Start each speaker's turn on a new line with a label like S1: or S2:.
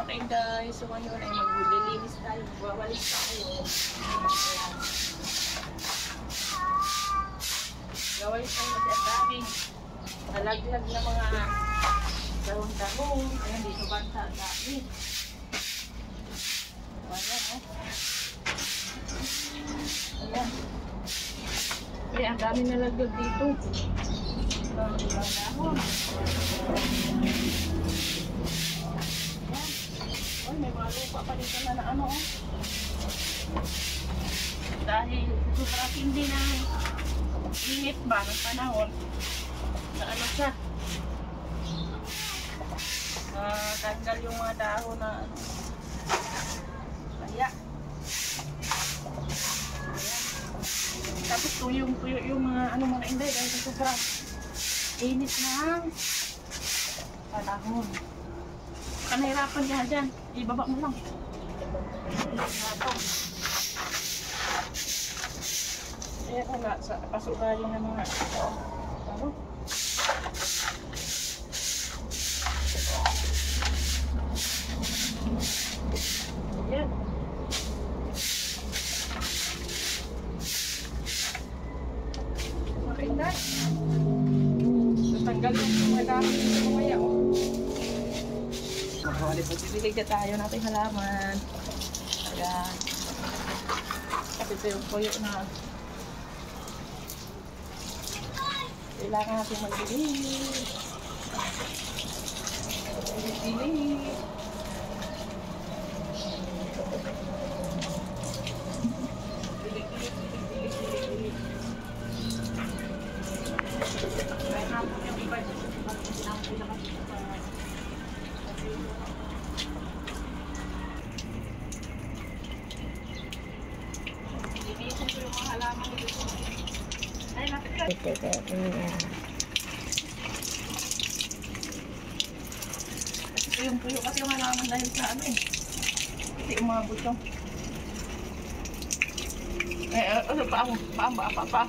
S1: mga kainday. So ngayon ay maglilinis tayo. Magwawalis tayo. Ayan. Gawalis tayo kasi ang daming nalaglag na mga dahon-dahon. Ayan, dito banta ang dami. Ayan, oh. Ayan. Ayan, ang dami nalaglag dito. Ang ibang dahon. Ay, may mga lupa pa dito na ano, oh. Dahil sobrang hindi na init ba ng panahon na ano siya, tanggal yung mga dahon na ano, kaya tapos tuyo yung mga ano mga inday dahil sobrang init na panahon. Kanahirapan ka dyan, ibaba mo lang. Kaya wala sa pasukarin ng mga ano. Ayan. Makainday. Natanggal yung mga dami ng mga oh. Magbibilig na tayo natin halaman. Ayan. Kasi ito yung puyo na kailangan natin magbibilig. Magbibilig. Bilig-bilig. Kaya naman yung iba dyan. Ibisan ko yung mga halaman dito. Ay, lapit ka. Yung puyo kasi yung halaman dahil sa ano eh. Kasi umabot yung. Ano pa?